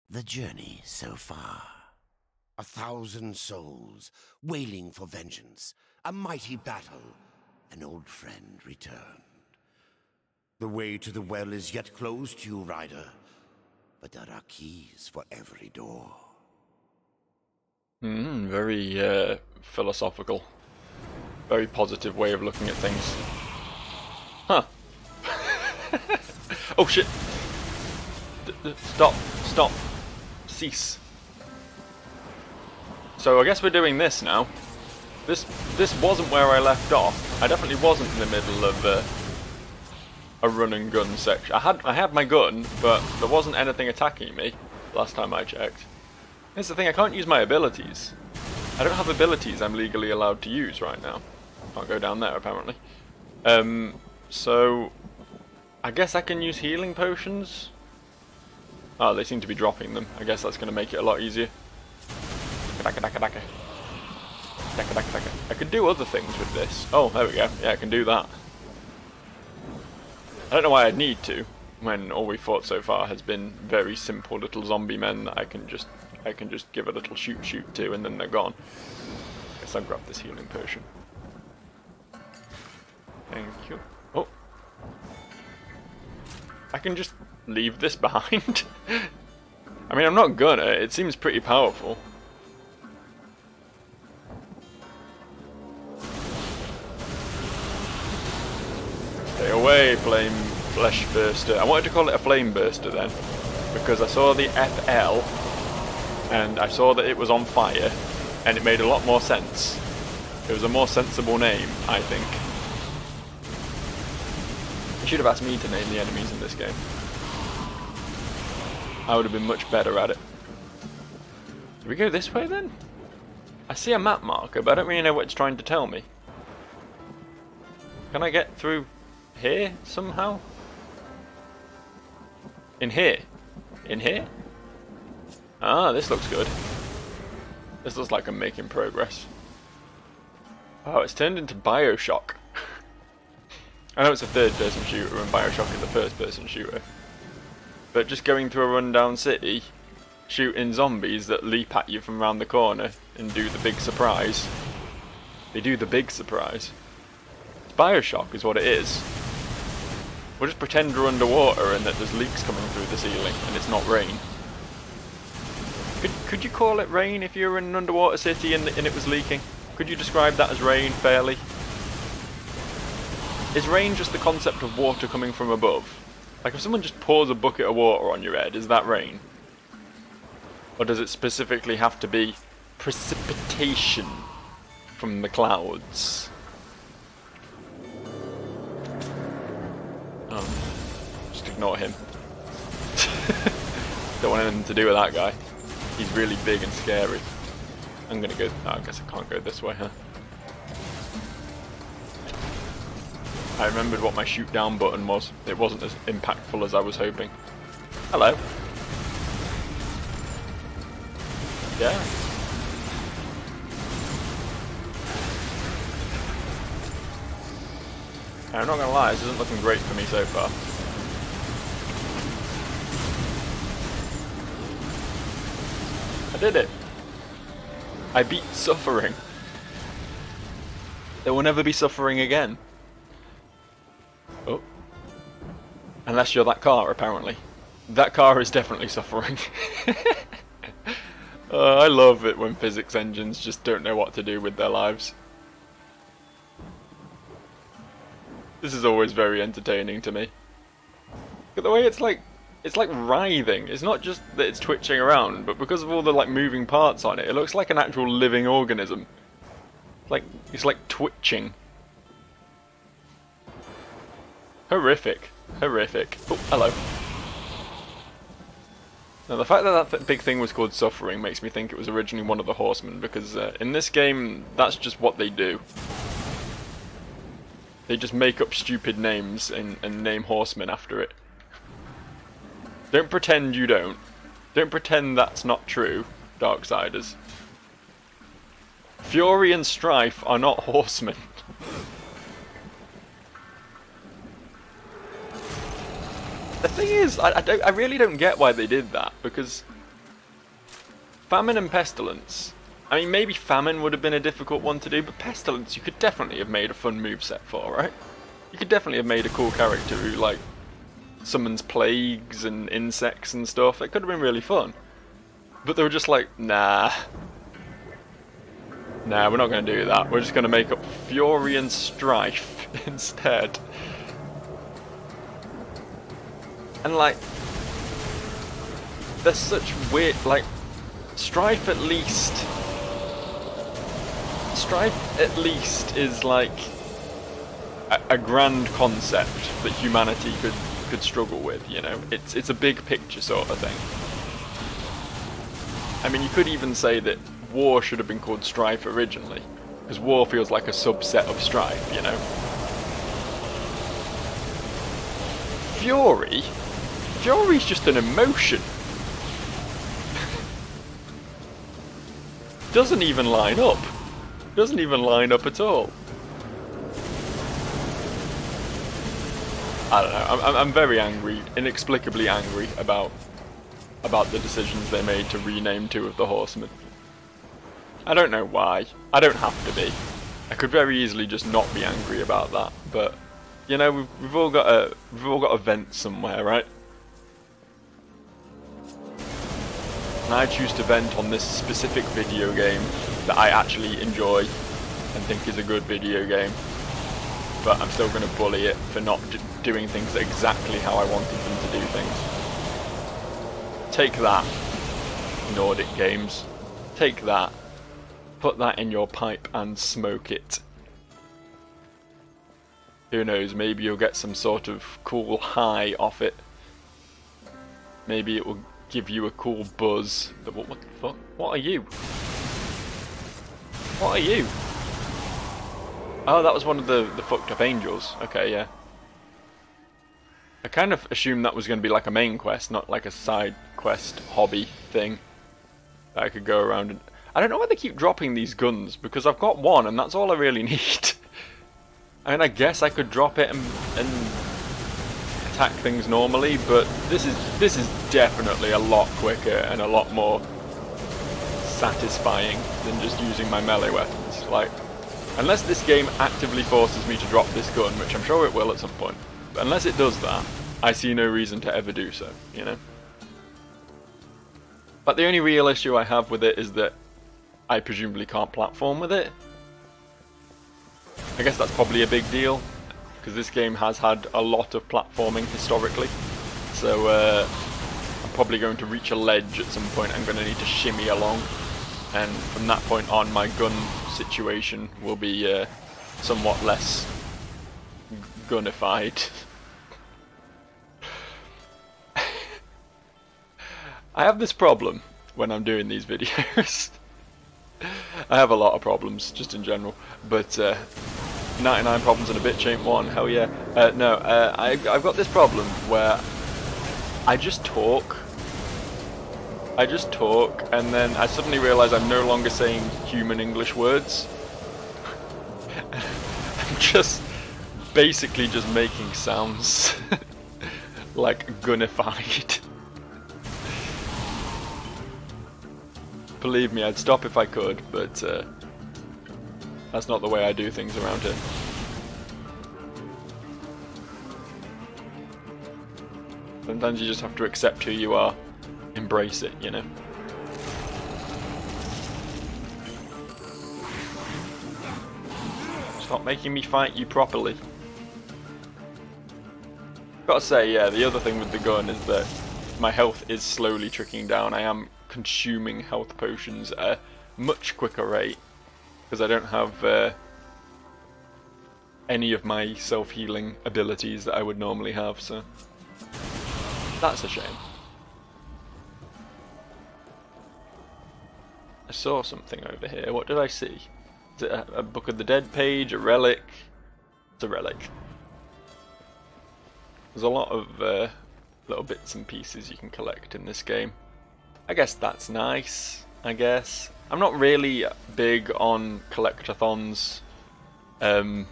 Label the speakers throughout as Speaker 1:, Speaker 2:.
Speaker 1: the journey so far. 1,000 souls, wailing for vengeance. A mighty battle. An old friend returned. The way to the well is yet closed to you, rider. But there are keys for every door.
Speaker 2: Very philosophical. Very positive way of looking at things. Huh. Oh shit! Stop. Cease. So I guess we're doing this now. This wasn't where I left off. I definitely wasn't in the middle of a run and gun section. I had my gun, but there wasn't anything attacking me last time I checked. Here's the thing, I can't use my abilities. I don't have abilities I'm legally allowed to use right now. Can't go down there apparently. So I guess I can use healing potions. Oh, they seem to be dropping them. I guess that's going to make it a lot easier. I could do other things with this. Oh, there we go. Yeah, I can do that. I don't know why I'd need to, when all we fought so far has been very simple little zombie men that I can just give a little shoot to, and then they're gone. Guess I'll grab this healing potion. Thank you. Oh, I can just leave this behind. I mean, I'm not gonna. It seems pretty powerful. Stay away, flesh burster. I wanted to call it a flame burster then, because I saw the FL and I saw that it was on fire, and it made a lot more sense. It was a more sensible name, I think. You should have asked me to name the enemies in this game. I would have been much better at it. Do we go this way then? I see a map marker, but I don't really know what it's trying to tell me. Can I get through here somehow? In here? In here? Ah, this looks good. This looks like I'm making progress. Oh, it's turned into Bioshock. I know it's a third-person shooter and Bioshock is a first-person shooter. But just going through a rundown city, shooting zombies that leap at you from around the corner and do the big surprise. They do the big surprise. Bioshock is what it is. We'll just pretend we're underwater and that there's leaks coming through the ceiling and it's not rain. Could you call it rain if you were in an underwater city and it was leaking? Could you describe that as rain fairly? Is rain just the concept of water coming from above? Like if someone just pours a bucket of water on your head, is that rain? Or does it specifically have to be precipitation from the clouds? Just ignore him. Don't want anything to do with that guy. He's really big and scary. I'm gonna go... Oh, I guess I can't go this way, huh? I remembered what my shoot down button was. It wasn't as impactful as I was hoping. Hello. Yeah. I'm not gonna lie, this isn't looking great for me so far. I did it. I beat suffering. There will never be suffering again. Oh. Unless you're that car, apparently. That car is definitely suffering. I love it when physics engines just don't know what to do with their lives. This is always very entertaining to me. Look at the way it's like writhing. It's not just that it's twitching around, but because of all the like moving parts on it, it looks like an actual living organism. It's like twitching. Horrific. Horrific. Oh, hello. Now the fact that that big thing was called Suffering makes me think it was originally one of the Horsemen, because in this game, that's just what they do. They just make up stupid names and name horsemen after it. Don't pretend you don't. Don't pretend that's not true, Darksiders. Fury and Strife are not horsemen. The thing is, I really don't get why they did that, because Famine and Pestilence. I mean, maybe Famine would have been a difficult one to do, but Pestilence you could definitely have made a fun moveset for, right? You could definitely have made a cool character who, like, summons plagues and insects and stuff. It could have been really fun. But they were just like, nah. Nah, we're not going to do that. We're just going to make up Fury and Strife instead. And, like, there's such weird, like, Strife at least is like a grand concept that humanity could struggle with, you know. It's a big picture sort of thing. I mean, you could even say that War should have been called Strife originally, because War feels like a subset of Strife, you know. Fury's just an emotion. Doesn't even line up. Doesn't even line up at all. I don't know. I'm very angry, inexplicably angry about the decisions they made to rename two of the Horsemen. I don't know why. I don't have to be. I could very easily just not be angry about that. But you know, we've all got a vent somewhere, right? And I choose to vent on this specific video game that I actually enjoy and think is a good video game. But I'm still going to bully it for not doing things exactly how I wanted them to do things. Take that, Nordic games. Take that. Put that in your pipe and smoke it. Who knows, maybe you'll get some sort of cool high off it. Maybe it will give you a cool buzz. What the fuck? What are you? What are you? Oh, that was one of the fucked up angels. Okay, yeah. I kind of assumed that was going to be like a main quest, not like a side quest hobby thing that I could go around and... I don't know why they keep dropping these guns, because I've got one and that's all I really need. I mean, I guess I could drop it and attack things normally, but this is definitely a lot quicker and a lot more satisfying than just using my melee weapons. Like, unless this game actively forces me to drop this gun, which I'm sure it will at some point, but unless it does that, I see no reason to ever do so, you know? But the only real issue I have with it is that I presumably can't platform with it. I guess that's probably a big deal, because this game has had a lot of platforming historically. So I'm probably going to reach a ledge at some point. I'm going to need to shimmy along, and from that point on my gun situation will be somewhat less gunnified. I have this problem when I'm doing these videos. I have a lot of problems, just in general, but 99 problems and a bitch ain't one, hell yeah. I've got this problem where I just talk, and then I suddenly realise I'm no longer saying human English words. I'm just basically just making sounds like gunnified. Believe me, I'd stop if I could, but that's not the way I do things around here. Sometimes you just have to accept who you are, embrace it, you know. Stop making me fight you properly. Gotta say, yeah, the other thing with the gun is that my health is slowly trickling down. I am consuming health potions at a much quicker rate because I don't have any of my self-healing abilities that I would normally have, so that's a shame. I saw something over here. What did I see? Is it a Book of the Dead page? A relic? It's a relic. There's a lot of little bits and pieces you can collect in this game. I guess that's nice, I guess. I'm not really big on collectathons. I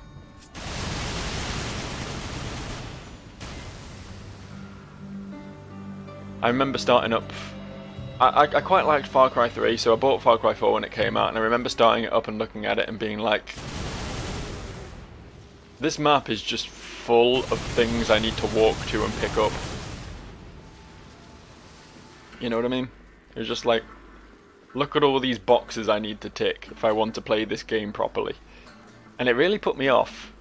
Speaker 2: remember starting up I quite liked Far Cry 3, so I bought Far Cry 4 when it came out, and I remember starting it up and looking at it and being like, this map is just full of things I need to walk to and pick up. You know what I mean? It was just like, look at all these boxes I need to tick if I want to play this game properly. And it really put me off.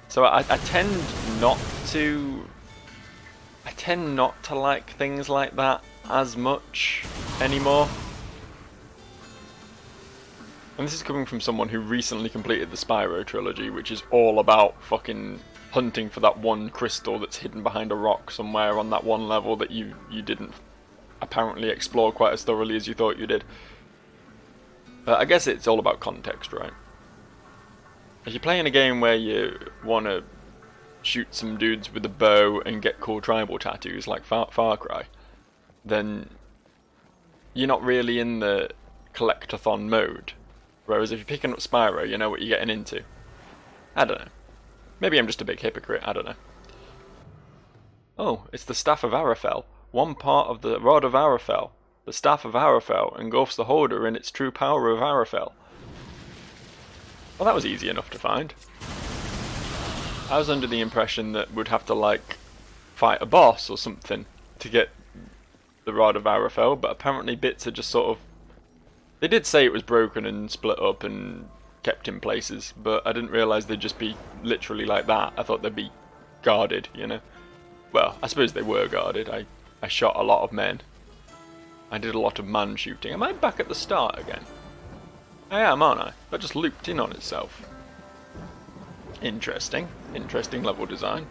Speaker 2: So I tend not to like things like that as much anymore. And this is coming from someone who recently completed the Spyro trilogy, which is all about fucking hunting for that one crystal that's hidden behind a rock somewhere on that one level that you didn't apparently explore quite as thoroughly as you thought you did. But I guess it's all about context, right? If you're playing a game where you want to shoot some dudes with a bow and get cool tribal tattoos like Far Cry, then you're not really in the collectathon mode. Whereas if you're picking up Spyro, you know what you're getting into. I don't know. Maybe I'm just a big hypocrite, I don't know. Oh, it's the Staff of Arafel. One part of the Rod of Arafel. The Staff of Arafel engulfs the holder in its true power of Arafel. Well, that was easy enough to find. I was under the impression that we'd have to, like, fight a boss or something to get the Rod of Arafel, but apparently bits are just sort of... They did say it was broken and split up and kept in places, but I didn't realise they'd just be literally like that. I thought they'd be guarded, you know? Well, I suppose they were guarded. I shot a lot of men. I did a lot of man shooting. Am I back at the start again? I am, aren't I? That just looped in on itself. Interesting. Interesting level design.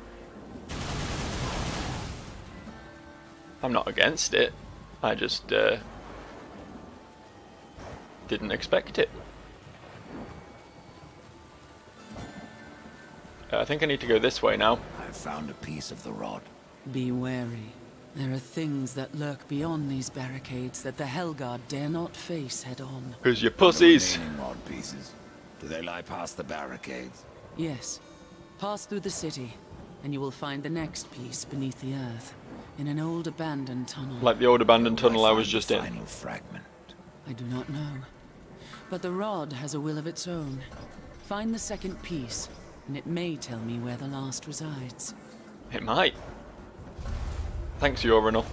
Speaker 2: I'm not against it. I just didn't expect it. I think I need to go this way now.
Speaker 3: I've found a piece of the rod.
Speaker 4: Be wary. There are things that lurk beyond these barricades that the Helguard dare not face head-on.
Speaker 2: Because you're pussies.
Speaker 3: The remaining rod pieces. Do they lie past the barricades?
Speaker 4: Yes. Pass through the city, and you will find the next piece beneath the earth, in an old abandoned tunnel.
Speaker 2: Like the old abandoned tunnel I was just in.
Speaker 3: Final fragment.
Speaker 4: I do not know. But the rod has a will of its own. Find the second piece, and it may tell me where the last resides.
Speaker 2: It might. Thanks, Urinal.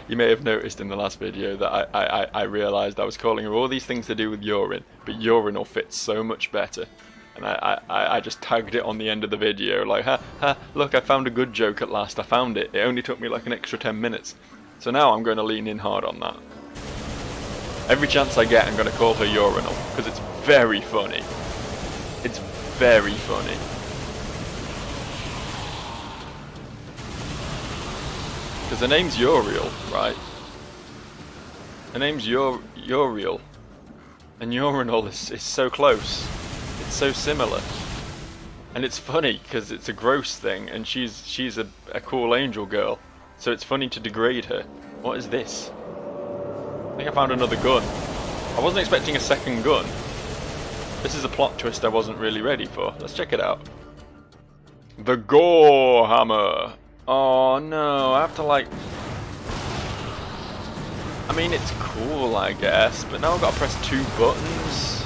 Speaker 2: You may have noticed in the last video that I realised I was calling her all these things to do with urine, but urinal fits so much better. And I just tagged it on the end of the video, like, ha, look, I found a good joke at last, I found it. It only took me like an extra 10 minutes. So now I'm going to lean in hard on that. Every chance I get, I'm going to call her urinal, because it's very funny. It's very funny. Because her name's Uriel, right? Her name's Uriel. And urinal is so close. It's so similar. And it's funny, because it's a gross thing, and she's a cool angel girl. So it's funny to degrade her. What is this? I think I found another gun. I wasn't expecting a second gun. This is a plot twist I wasn't really ready for. Let's check it out. The Gorehammer. Oh no, I have to like... I mean, it's cool, I guess, but now I've got to press 2 buttons.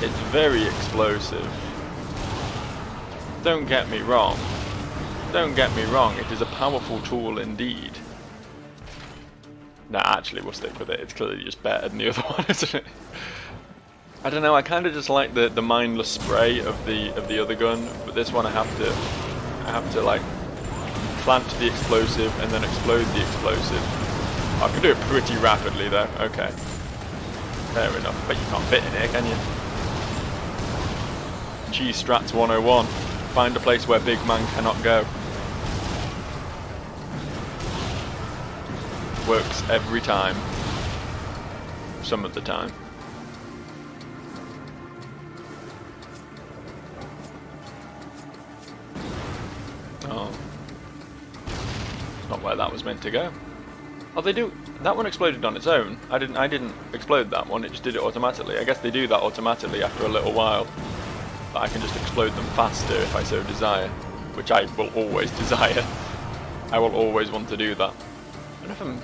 Speaker 2: It's very explosive. Don't get me wrong. Don't get me wrong, it is a powerful tool indeed. Nah, actually we'll stick with it. It's clearly just better than the other one, isn't it? I don't know, I kind of just like the mindless spray of the other gun, but this one I have to like plant the explosive and then explode the explosive. I can do it pretty rapidly though. Okay. Fair enough, but you can't fit in here, can you? Cheese Strats 101. Find a place where big man cannot go. Works every time. Some of the time. Oh. Not where that was meant to go. Oh, they do. That one exploded on its own. I didn't explode that one. It just did it automatically. I guess they do that automatically after a little while. But I can just explode them faster if I so desire, which I will always desire. I will always want to do that.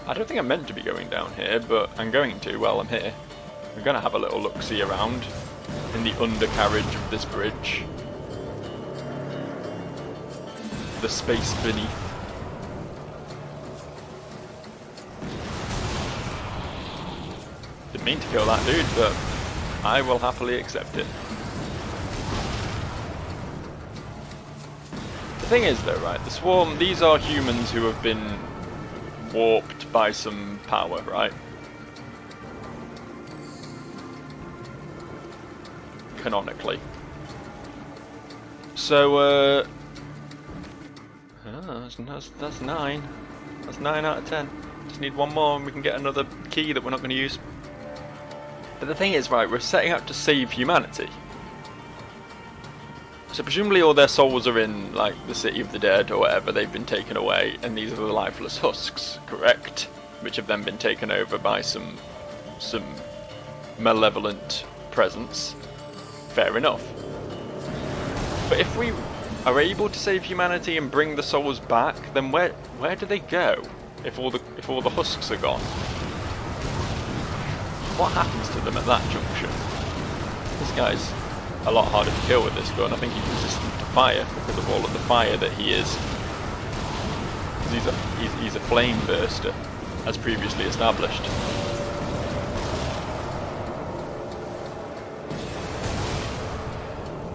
Speaker 2: I don't think I'm meant to be going down here, but I'm going to while I'm here. We're gonna have a little look-see around in the undercarriage of this bridge. The space beneath. Didn't mean to kill that dude, but I will happily accept it. The thing is though, right, the Swarm, these are humans who have been warped by some power, right? Canonically. So, that's 9. That's 9 out of 10. Just need one more and we can get another key that we're not going to use. But the thing is, right, we're setting out to save humanity. So presumably all their souls are in, like, the City of the Dead or whatever, they've been taken away, and these are the lifeless husks, correct? Which have then been taken over by some malevolent presence. Fair enough. But if we are able to save humanity and bring the souls back, then where do they go if all the husks are gone? What happens to them at that junction? This guy's a lot harder to kill with this gun. I think he's resistant to fire because of all of the fire that he is. He's a flame burster, as previously established.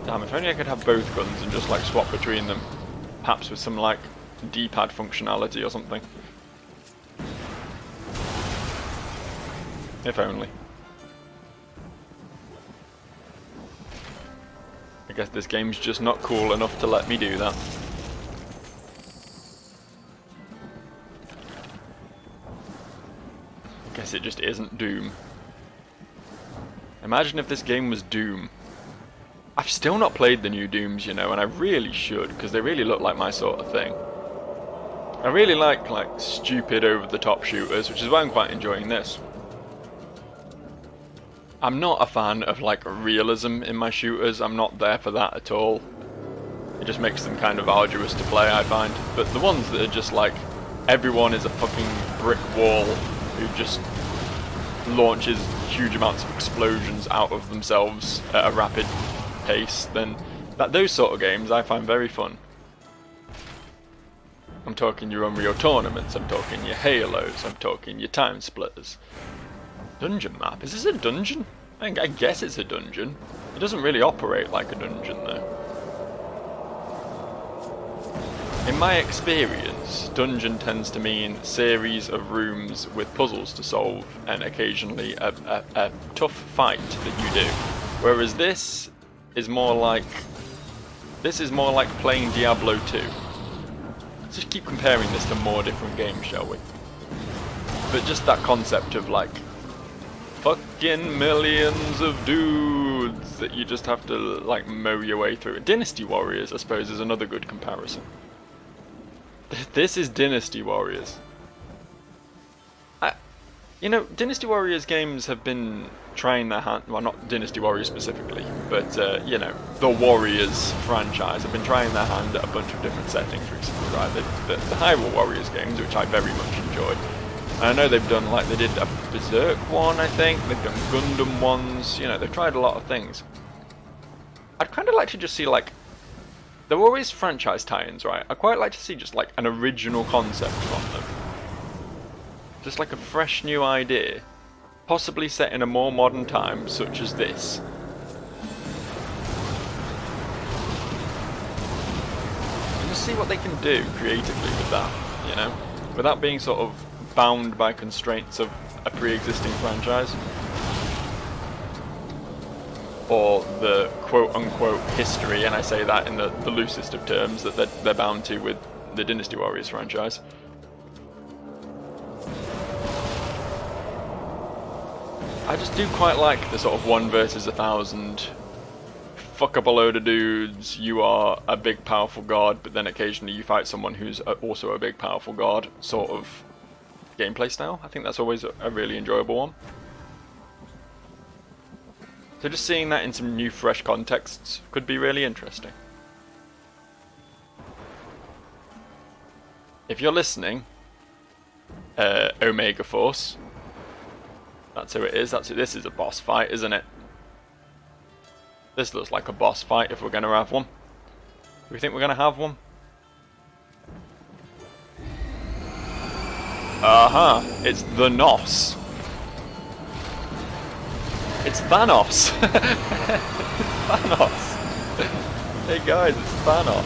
Speaker 2: Damn, if only I could have both guns and just like swap between them. Perhaps with some like D-pad functionality or something. If only. I guess this game's just not cool enough to let me do that. I guess it just isn't Doom. Imagine if this game was Doom. I've still not played the new Dooms, you know, and I really should, because they really look like my sort of thing. I really like stupid over-the-top shooters, which is why I'm quite enjoying this. I'm not a fan of like realism in my shooters. I'm not there for that at all. It just makes them kind of arduous to play, I find. But the ones that are just like everyone is a fucking brick wall who just launches huge amounts of explosions out of themselves at a rapid pace, then those sort of games I find very fun. I'm talking your Unreal Tournaments, I'm talking your Halos, I'm talking your Time Splitters. Dungeon map? Is this a dungeon? I guess it's a dungeon. It doesn't really operate like a dungeon though. In my experience, dungeon tends to mean series of rooms with puzzles to solve and occasionally a tough fight that you do. Whereas this is more like playing Diablo 2. Let's just keep comparing this to more different games, shall we? But just that concept of like fucking millions of dudes that you just have to like mow your way through. Dynasty Warriors, I suppose, is another good comparison. This is Dynasty Warriors. You know, Dynasty Warriors games have been trying their hand, well, not Dynasty Warriors specifically, but, you know, the Warriors franchise have been trying their hand at a bunch of different settings recently, right? The Hyrule Warriors games, which I very much enjoyed. And I know they've done, like, they did a Berserk one, I think, they've done Gundam ones, you know, they've tried a lot of things. I'd kind of like to just see, like, there were always franchise tie-ins, right? I'd quite like to see just, like, an original concept from them. Just like a fresh new idea, possibly set in a more modern time, such as this. And just see what they can do creatively with that, you know? Without being sort of bound by constraints of a pre-existing franchise. Or the quote-unquote history, and I say that in the loosest of terms, that they're bound to with the Dynasty Warriors franchise. I just do quite like the sort of 1 versus 1,000, fuck up a load of dudes, you are a big powerful god, but then occasionally you fight someone who's also a big powerful god, sort of gameplay style. I think that's always a really enjoyable one. So just seeing that in some new, fresh contexts could be really interesting. If you're listening, Omega Force, that's who it is. That's who. This is a boss fight, isn't it? This looks like a boss fight if we're going to have one. Do we think we're going to have one? It's the Nos. It's Thanos. It's Thanos. Hey guys, it's Thanos.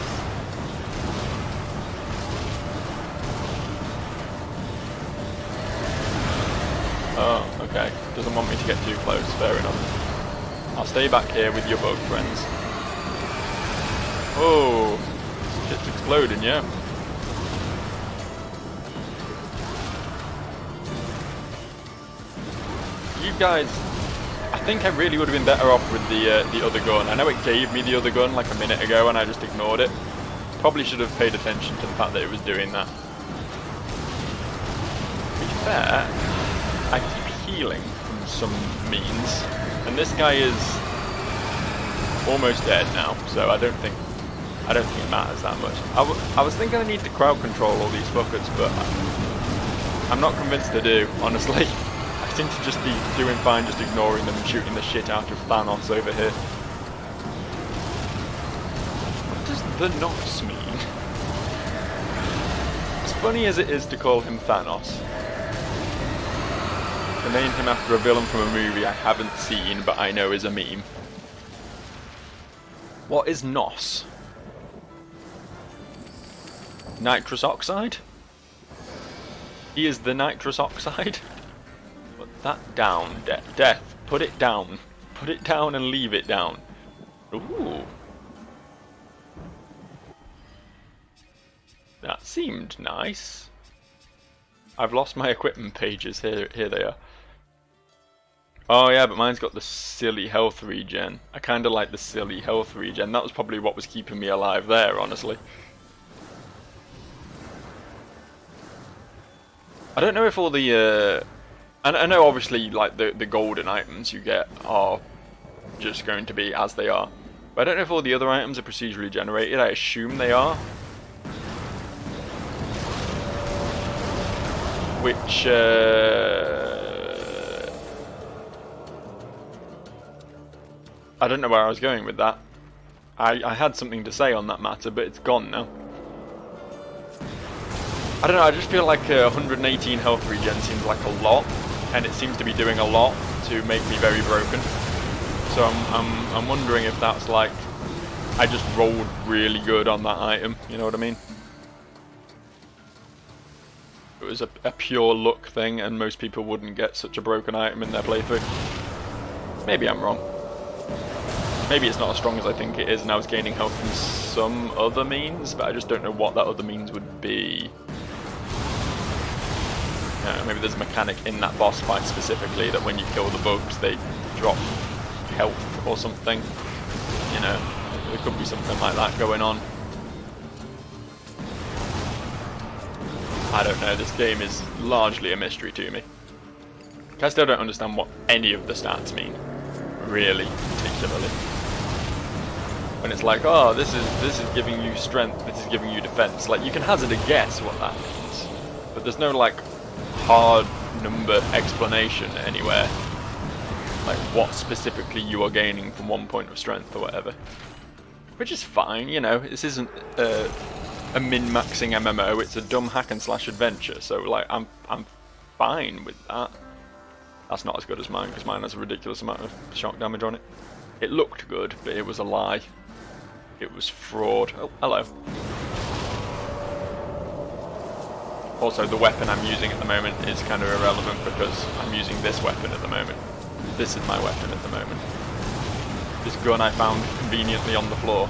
Speaker 2: Oh, okay. Doesn't want me to get too close. Fair enough. I'll stay back here with your bug friends. Oh, shit's exploding, yeah. You guys, I think I really would have been better off with the other gun. I know it gave me the other gun like a minute ago and I just ignored it. Probably should have paid attention to the fact that it was doing that. To be fair, I keep healing from some means, and this guy is almost dead now, so I don't think it matters that much. I was thinking I need to crowd control all these fuckers, but I'm not convinced I do, honestly. I seem to just be doing fine just ignoring them and shooting the shit out of Thanos over here. What does the Nos mean? As funny as it is to call him Thanos, to name him after a villain from a movie I haven't seen but I know is a meme. What is Nos? Nitrous oxide? He is the nitrous oxide? Put that down, Death. Put it down. Put it down and leave it down. Ooh. That seemed nice. I've lost my equipment pages. Here they are. Oh yeah, but mine's got the silly health regen. I kind of like the silly health regen. That was probably what was keeping me alive there, honestly. I don't know if all the I know obviously like the golden items you get are just going to be as they are, but I don't know if all the other items are procedurally generated. I assume they are, which I don't know where I was going with that. I had something to say on that matter, but it's gone now. I don't know, I just feel like 118 health regen seems like a lot, and it seems to be doing a lot to make me very broken. So I'm wondering if that's like I just rolled really good on that item, you know what I mean? It was a pure luck thing, and most people wouldn't get such a broken item in their playthrough. Maybe I'm wrong. Maybe it's not as strong as I think it is, and I was gaining health from some other means, but I just don't know what that other means would be. Maybe there's a mechanic in that boss fight specifically that when you kill the bugs they drop health or something. You know, there could be something like that going on. I don't know, this game is largely a mystery to me. I still don't understand what any of the stats mean, really, particularly. When it's like, oh, this is giving you strength, this is giving you defense. Like, you can hazard a guess what that means, but there's no like hard number explanation anywhere, like what specifically you are gaining from 1 point of strength or whatever, which is fine, you know. This isn't a min-maxing MMO, it's a dumb hack and slash adventure, so like I'm fine with that. That's not as good as mine, because mine has a ridiculous amount of shock damage on it. It looked good, but it was a lie. It was fraud. Oh, hello. Also, the weapon I'm using at the moment is kind of irrelevant because I'm using this weapon at the moment. This is my weapon at the moment. This gun I found conveniently on the floor.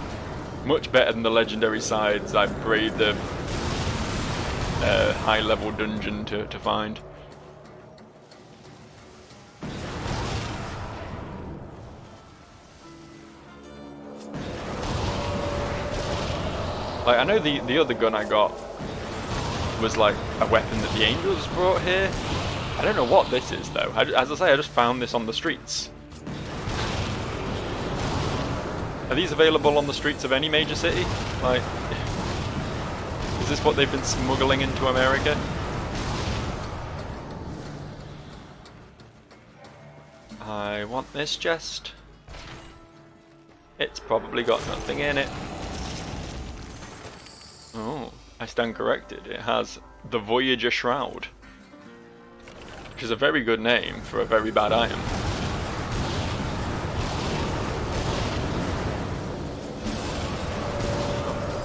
Speaker 2: Much better than the legendary sides I braved the high-level dungeon to find. Like, I know the other gun I got was like a weapon that the angels brought here. I don't know what this is though. As I say, I just found this on the streets. Are these available on the streets of any major city? Like, is this what they've been smuggling into America? I want this chest. It's probably got nothing in it. Oh, I stand corrected. It has the Voyager Shroud, which is a very good name for a very bad item.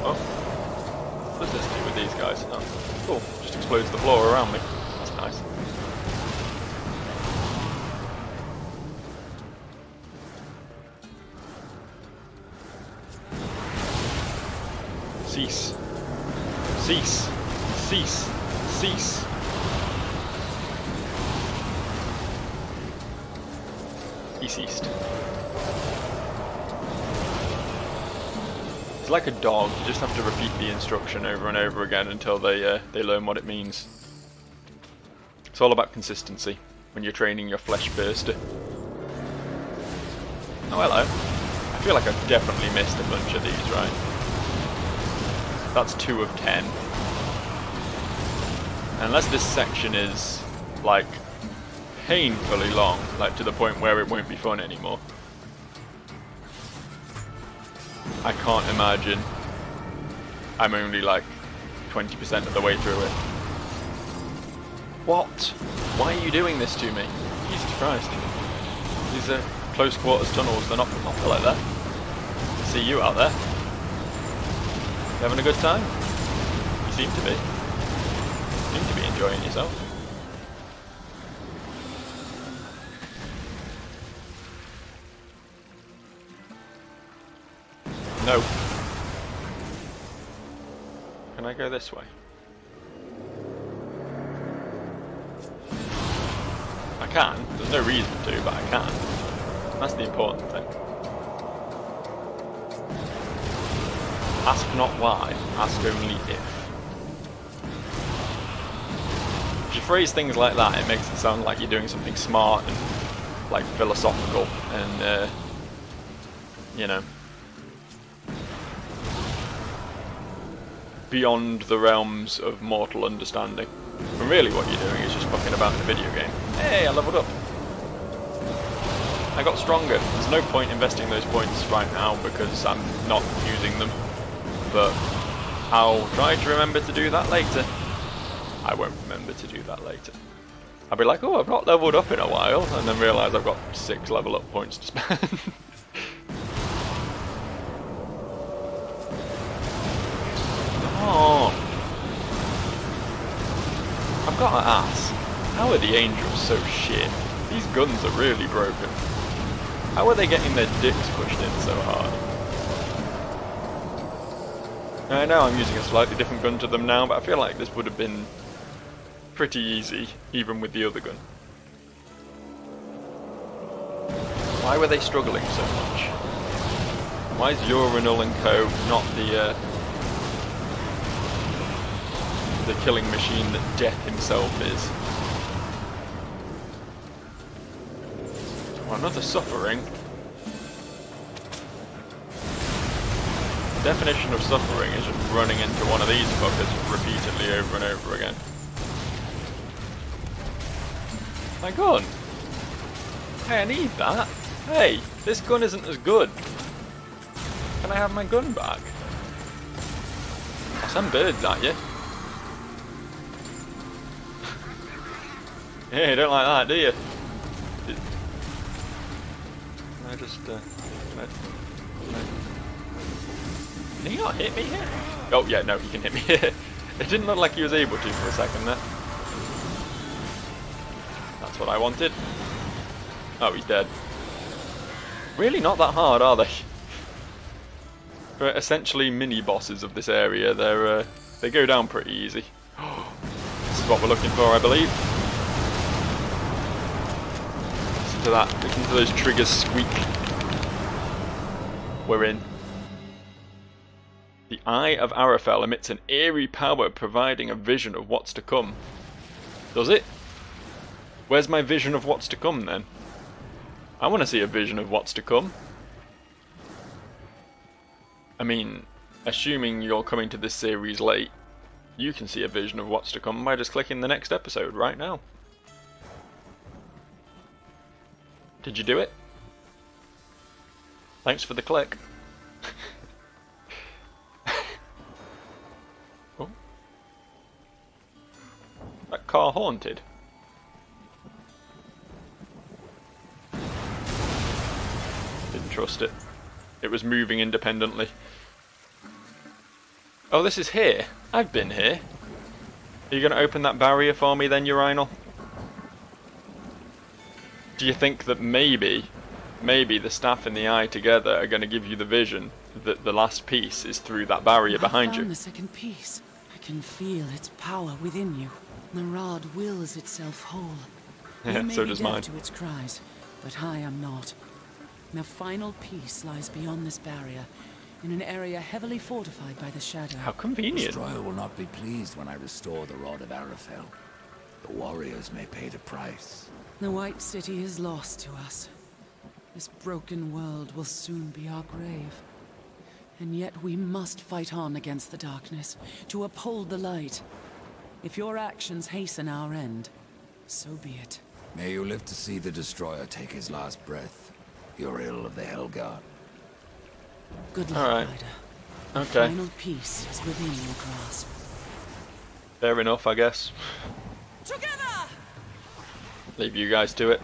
Speaker 2: Oh, what does this do with these guys? Oh, cool. Just explodes the floor around me. That's nice. Cease. Cease. Cease. Cease. He ceased. It's like a dog, you just have to repeat the instruction over and over again until they learn what it means. It's all about consistency when you're training your flesh burster. Oh hello. I feel like I've definitely missed a bunch of these, right? That's 2 of 10. Unless this section is, like, painfully long, like to the point where it won't be fun anymore. I can't imagine I'm only like 20% of the way through it. What? Why are you doing this to me? Jesus Christ. These are close quarters tunnels, they're not like that. I see you out there. You having a good time? You seem to be. You seem to be enjoying yourself. No. Can I go this way? I can. There's no reason to, but I can. That's the important thing. Ask not why, ask only if. If you phrase things like that, it makes it sound like you're doing something smart and like philosophical and you know, beyond the realms of mortal understanding. When really what you're doing is just fucking about in a video game. Hey, I leveled up. I got stronger. There's no point investing those points right now because I'm not using them. But I'll try to remember to do that later. I won't remember to do that later. I'll be like, oh, I've not leveled up in a while, and then realise I've got 6 level up points to spend. Oh. I've got to ask, how are the angels so shit? These guns are really broken. How are they getting their dicks pushed in so hard? I know I'm using a slightly different gun to them now, but I feel like this would have been pretty easy, even with the other gun. Why were they struggling so much? Why is Urinal and Co. not the killing machine that Death himself is? Well, another suffering. The definition of suffering is just running into one of these fuckers repeatedly over and over again. My gun! Hey, I need that! Hey, this gun isn't as good! Can I have my gun back? I'll send birds at you. Yeah, you don't like that, do you? Can I just, can he not hit me here? Oh, yeah, no, he can hit me here. It didn't look like he was able to for a second there. That's what I wanted. Oh, he's dead. Really not that hard, are they? For essentially mini-bosses of this area, they go down pretty easy. This is what we're looking for, I believe. Listen to that. Listen to those triggers squeak. We're in. The Eye of Arafel emits an eerie power providing a vision of what's to come. Does it? Where's my vision of what's to come then? I want to see a vision of what's to come. I mean, assuming you're coming to this series late, you can see a vision of what's to come by just clicking the next episode right now. Did you do it? Thanks for the click. Oh. That car haunted. Didn't trust it. It was moving independently. Oh, this is here. I've been here. Are you going to open that barrier for me then, Urinal? Do you think that maybe the staff and the eye together are going to give you the vision that the last piece is through that barrier behind you?
Speaker 4: I found the second piece. I can feel its power within you. The rod wills itself whole.
Speaker 2: Yeah, so does mine.
Speaker 4: To its cries, but I am not. The final piece lies beyond this barrier, in an area heavily fortified by the shadow.
Speaker 2: How
Speaker 3: The
Speaker 2: convenient.
Speaker 3: destroyer will not be pleased when I restore the Rod of Arafel. The warriors may pay the price.
Speaker 4: The White City is lost to us. This broken world will soon be our grave. And yet we must fight on against the darkness, to uphold the light. If your actions hasten our end, so be it.
Speaker 3: May you live to see the destroyer take his last breath. Uriel of the Helgard.
Speaker 4: Good luck,
Speaker 2: Alright.
Speaker 4: Ryder.
Speaker 2: Okay.
Speaker 4: The final piece is within your grasp.
Speaker 2: Fair enough, I guess.
Speaker 4: Together!
Speaker 2: Leave you guys to it.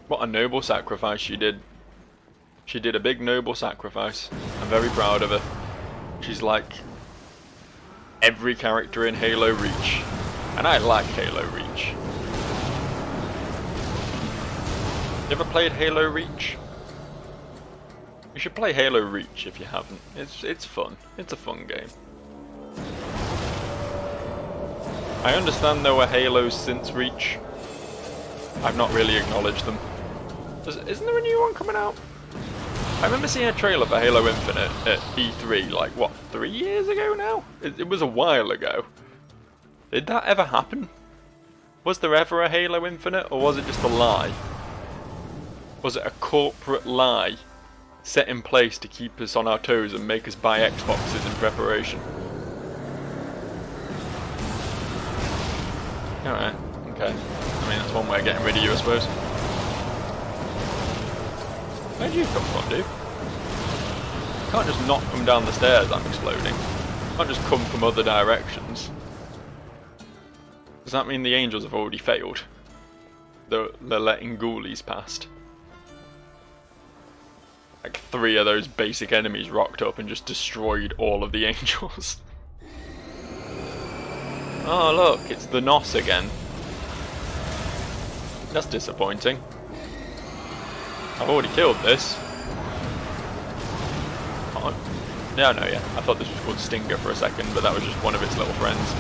Speaker 2: What a noble sacrifice she did. She did a big noble sacrifice. I'm very proud of her. She's like every character in Halo Reach. And I like Halo Reach. You ever played Halo Reach? You should play Halo Reach if you haven't. It's fun. It's a fun game. I understand there were Halos since Reach. I've not really acknowledged them. Isn't there a new one coming out? I remember seeing a trailer for Halo Infinite at E3, like, what, 3 years ago now? It was a while ago. Did that ever happen? Was there ever a Halo Infinite, or was it just a lie? Was it a corporate lie set in place to keep us on our toes and make us buy Xboxes in preparation? Alright, okay. I mean, that's one way of getting rid of you, I suppose. Where'd you come from, dude? You can't just not come down the stairs, I'm exploding. You can't just come from other directions. Does that mean the angels have already failed? They're letting ghoulies past. Like 3 of those basic enemies rocked up and just destroyed all of the angels. Oh look, it's the Nos again. That's disappointing. I've already killed this. Oh, yeah, no, yeah. I thought this was called Stinger for a second, but that was just one of its little friends.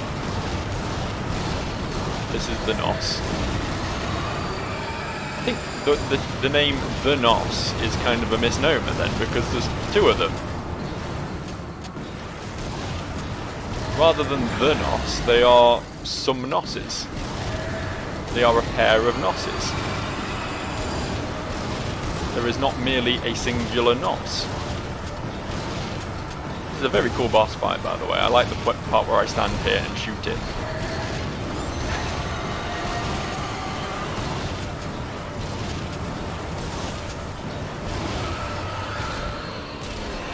Speaker 2: This is the Nos. I think the name The Nos is kind of a misnomer then, because there's 2 of them. Rather than the Nos, they are some Nosses. They are a pair of Nosses. There is not merely a singular Nos. This is a very cool boss fight, by the way. I like the part where I stand here and shoot it.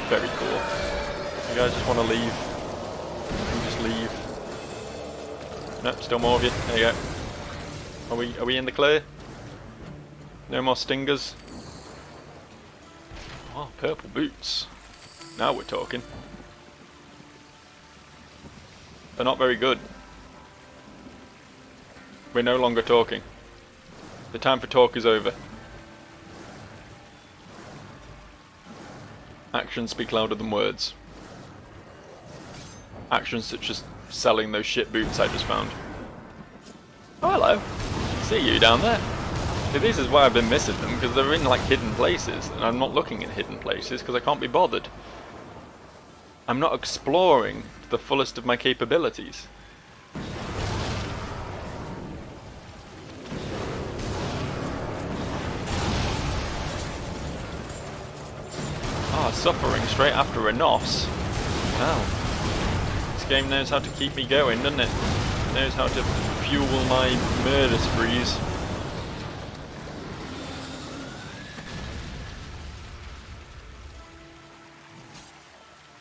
Speaker 2: Very cool. You guys just want to leave? Just leave. Nope, still more of you. There you go. Are we in the clear? No more stingers? Oh, purple boots. Now we're talking. They're not very good. We're no longer talking. The time for talk is over. Actions speak louder than words. Actions such as selling those shit boots I just found. Oh, hello. See you down there. See, this is why I've been missing them, because they're in like hidden places, and I'm not looking in hidden places because I can't be bothered. I'm not exploring to the fullest of my capabilities. Suffering straight after a NOS. Wow. This game knows how to keep me going, doesn't it? It knows how to fuel my murder sprees.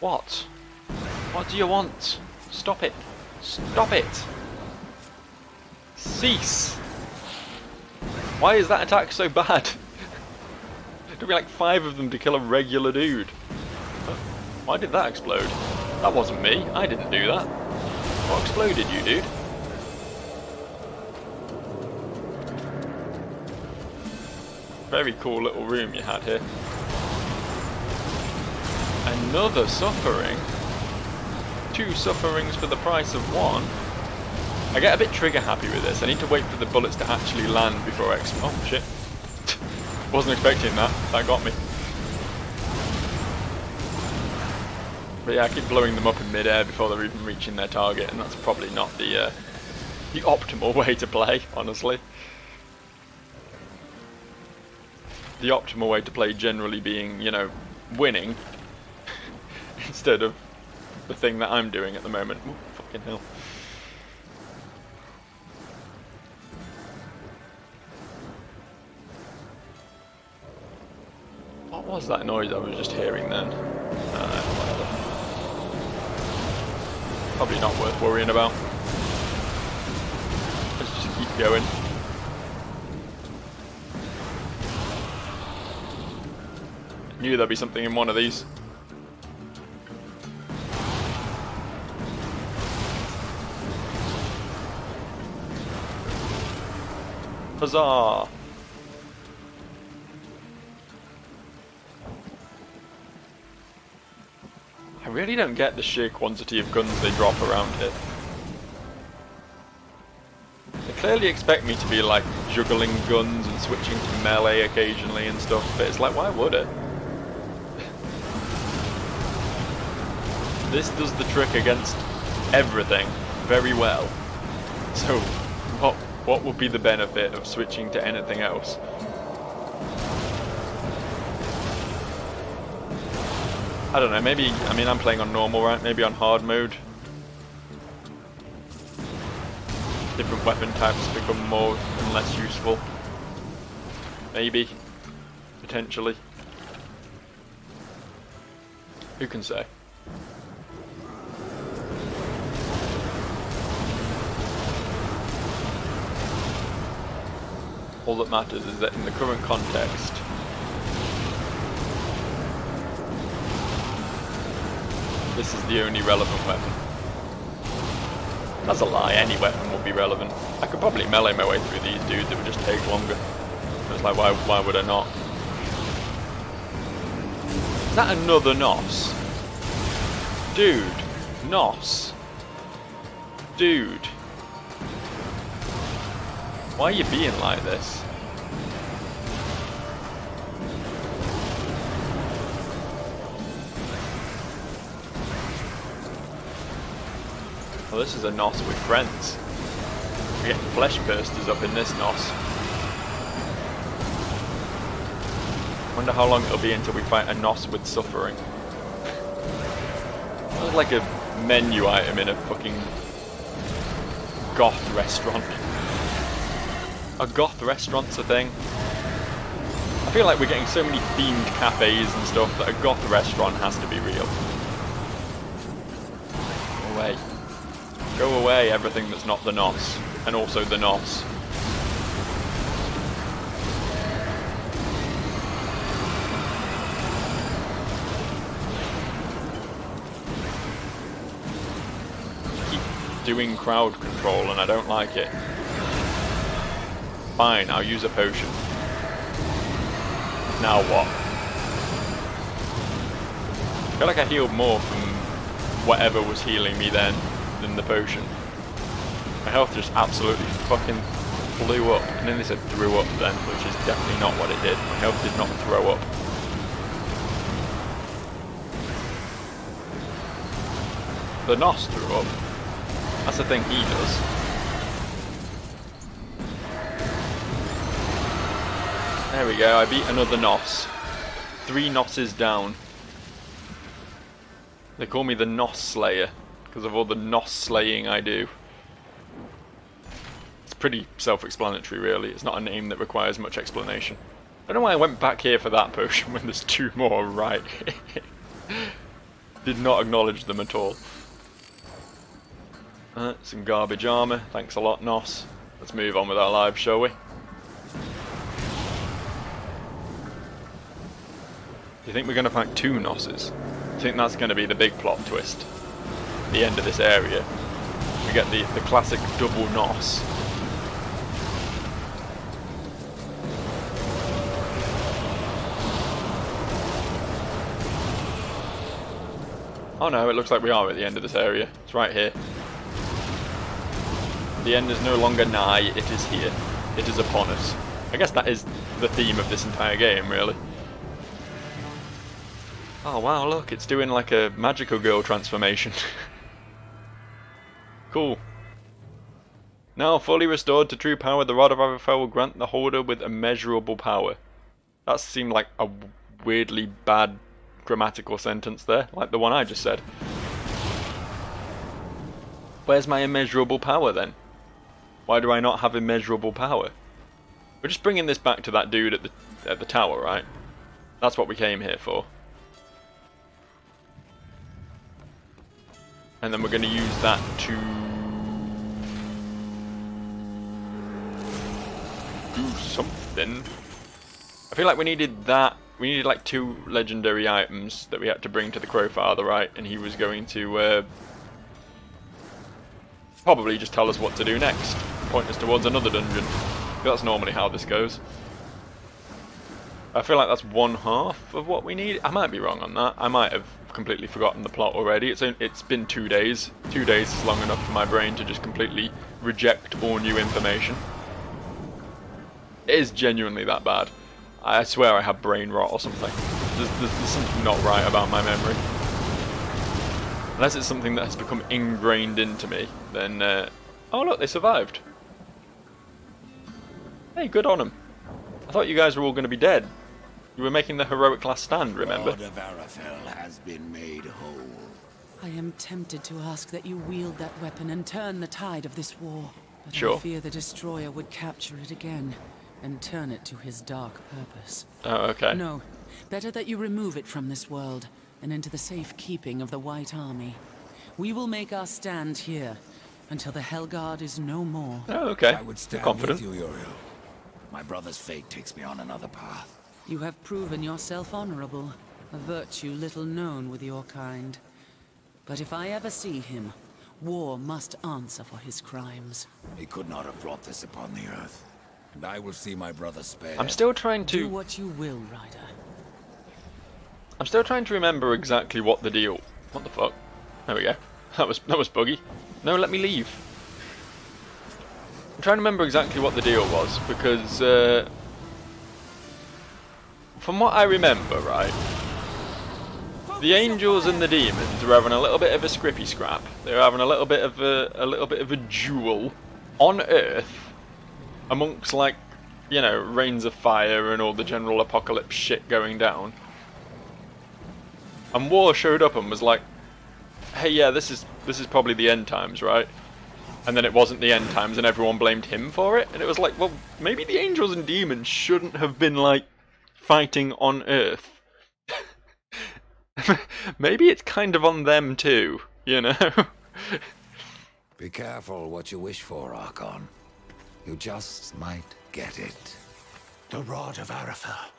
Speaker 2: What? What do you want? Stop it. Stop it. Cease. Why is that attack so bad? There'd be like 5 of them to kill a regular dude. Why did that explode? That wasn't me. I didn't do that. What exploded, you dude? Very cool little room you had here. Another suffering? 2 sufferings for the price of 1? I get a bit trigger happy with this. I need to wait for the bullets to actually land before I explode. Oh shit. Wasn't expecting that. That got me. But yeah, I keep blowing them up in mid-air before they're even reaching their target, and that's probably not the optimal way to play, honestly. The optimal way to play generally being, you know, winning instead of the thing that I'm doing at the moment. Ooh, fucking hell. What was that noise I was just hearing then? Whatever. Probably not worth worrying about. Let's just keep going. Knew there'd be something in one of these. Huzzah! I really don't get the sheer quantity of guns they drop around here. They clearly expect me to be like juggling guns and switching to melee occasionally and stuff, but it's like, why would it? This does the trick against everything very well. So, what would be the benefit of switching to anything else? I don't know, maybe, I mean I'm playing on normal, right? Maybe on hard mode. Different weapon types become more and less useful. Maybe. Potentially. Who can say? All that matters is that in the current context, this is the only relevant weapon. That's a lie, any weapon will be relevant. I could probably melee my way through these dudes, it would just take longer. It's like, why would I not? Is that another NOS? Dude, NOS. Dude. Why are you being like this? Well, this is a NOS with friends. We're getting flesh bursters up in this NOS. Wonder how long it'll be until we fight a NOS with suffering. It's like a menu item in a fucking goth restaurant. A goth restaurant's a thing. I feel like we're getting so many themed cafes and stuff that a goth restaurant has to be real. Go away. Go away, everything that's not the NOS. And also the NOS. Keep doing crowd control and I don't like it. Fine, I'll use a potion. Now what? I feel like I healed more from whatever was healing me then than the potion. My health just absolutely fucking flew up. And then they said threw up then, which is definitely not what it did. My health did not throw up. the Nos threw up. That's the thing he does. There we go, I beat another Nos. 3 Nosses down. They call me the Nos Slayer because of all the Nos slaying I do. It's pretty self-explanatory really, it's not a name that requires much explanation. I don't know why I went back here for that potion when there's 2 more right here. Did not acknowledge them at all. Some garbage armour, thanks a lot Nos. Let's move on with our lives, shall we? Do you think we're going to fight 2 Nosses? I think that's going to be the big plot twist. The end of this area. We get the classic double Nos. Oh no, it looks like we are at the end of this area. It's right here. The end is no longer nigh, it is here. It is upon us. I guess that is the theme of this entire game, really. Oh wow, look, it's doing like a magical girl transformation. Cool. Now fully restored to true power, the Rod of Arafel will grant the holder with immeasurable power. That seemed like a weirdly bad grammatical sentence there, like the one I just said. Where's my immeasurable power then? Why do I not have immeasurable power? We're just bringing this back to that dude at the tower, right? That's what we came here for. And then we're going to use that to do something. I feel like we needed that. We needed like 2 legendary items that we had to bring to the Crowfather, right? And he was going to probably just tell us what to do next. Point us towards another dungeon. That's normally how this goes. I feel like that's 1/2 of what we need. I might be wrong on that. I might have completely forgotten the plot already. It's been 2 days. 2 days is long enough for my brain to just completely reject all new information. It is genuinely that bad. I swear I have brain rot or something. There's something not right about my memory. Unless it's something that has become ingrained into me, then... oh look, they survived. Hey, good on them. I thought you guys were all going to be dead. You were making the heroic last stand, remember?
Speaker 3: Rod of Arafel has been made whole.
Speaker 4: I am tempted to ask that you wield that weapon and turn the tide of this war. But
Speaker 2: Sure.
Speaker 4: I fear the Destroyer would capture it again and turn it to his dark purpose.
Speaker 2: Oh, okay.
Speaker 4: No, better that you remove it from this world and into the safe keeping of the White Army. We will make our stand here until the Hellguard is no more.
Speaker 2: Oh, okay.
Speaker 3: I would stand
Speaker 2: confident.
Speaker 3: with you, Uriel. My brother's fate takes me on another path.
Speaker 4: You have proven yourself honorable, a virtue little known with your kind. But if I ever see him, war must answer for his crimes.
Speaker 3: He could not have brought this upon the earth. And I will see my brother spared.
Speaker 2: I'm still trying to...
Speaker 4: Do what you will, Ryder.
Speaker 2: I'm still trying to remember exactly what the deal... What the fuck? There we go. That was buggy. No, let me leave. I'm trying to remember exactly what the deal was, because... from what I remember, right... The angels and the demons were having a little bit of a scrippy scrap. They were having a little bit of a duel on Earth, amongst, like, you know, rains of fire and all the general apocalypse shit going down. And War showed up and was like, hey, yeah, this is probably the end times, right? And then it wasn't the end times and everyone blamed him for it. And it was like, well, maybe the angels and demons shouldn't have been, like, fighting on Earth. Maybe it's kind of on them too, you know?
Speaker 3: Be careful what you wish for, Archon. You just might get it.
Speaker 1: The Rod of Arafel.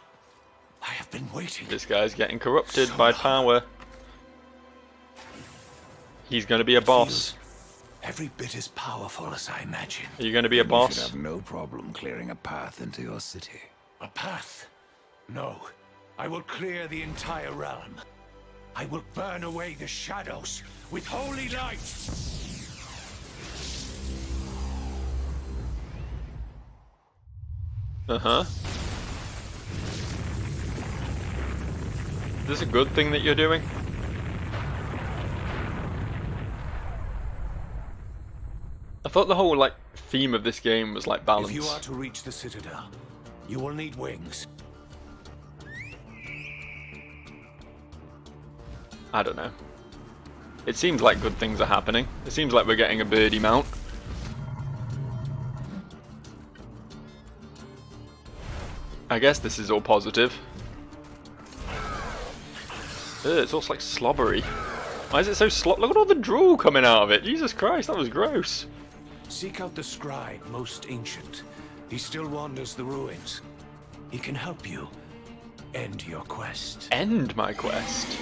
Speaker 1: I have been waiting.
Speaker 2: This guy's getting corrupted by power. He's going to be a boss.
Speaker 1: Every bit as powerful as I imagine.
Speaker 2: Are you going to be a
Speaker 3: You
Speaker 2: boss?
Speaker 3: should have no problem clearing a path into your city.
Speaker 1: A path? No. I will clear the entire realm. I will burn away the shadows with holy light.
Speaker 2: Uh-huh. Is this a good thing that you're doing? I thought the whole like theme of this game was like balance.
Speaker 5: If you are to reach the Citadel, you will need wings.
Speaker 2: I don't know. It seems like good things are happening. It seems like we're getting a birdie mount. I guess this is all positive. Ugh, it's also like slobbery. Why is it so Look at all the drool coming out of it. Jesus Christ, that was gross.
Speaker 5: Seek out the scribe, most ancient. He still wanders the ruins. He can help you end your quest.
Speaker 2: End my quest?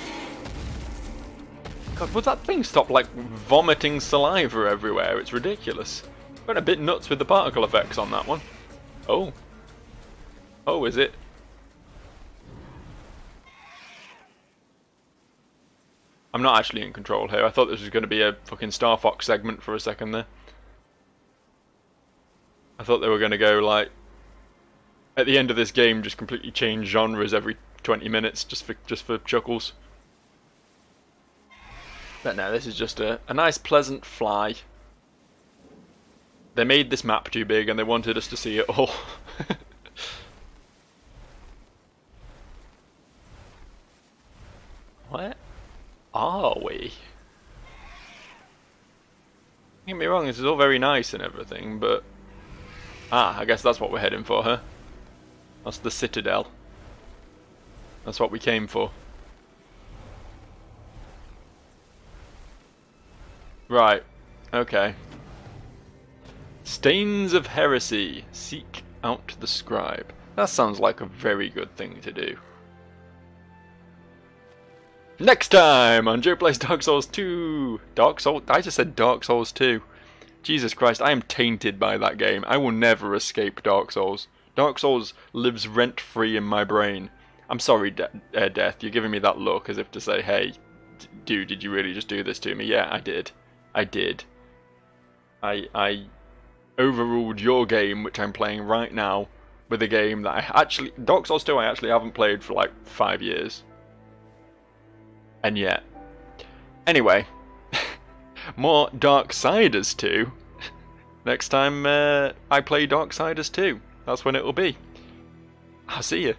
Speaker 2: God, would that thing stop like vomiting saliva everywhere? It's ridiculous. Went a bit nuts with the particle effects on that one. Oh. Oh, is it? I'm not actually in control here. I thought this was going to be a fucking Star Fox segment for a second there. I thought they were going to go like, at the end of this game, just completely change genres every 20 minutes just for chuckles. But no, this is just a nice pleasant fly. They made this map too big and they wanted us to see it all. Where are we? Don't get me wrong, this is all very nice and everything, but... Ah, I guess that's what we're heading for, huh? That's the Citadel. That's what we came for. Right, okay. Stains of Heresy. Seek out the scribe. That sounds like a very good thing to do. Next time on Joe Plays Dark Souls 2. Dark Souls? I just said Dark Souls 2. Jesus Christ, I am tainted by that game. I will never escape Dark Souls. Dark Souls lives rent-free in my brain. I'm sorry, Death, you're giving me that look as if to say, hey, dude, did you really just do this to me? Yeah, I did. I did. I overruled your game, which I'm playing right now, with a game that I actually... Dark Souls 2 I actually haven't played for like 5 years. And yet. Anyway. More Darksiders 2. Next time I play Darksiders 2. That's when it will be. I'll see you.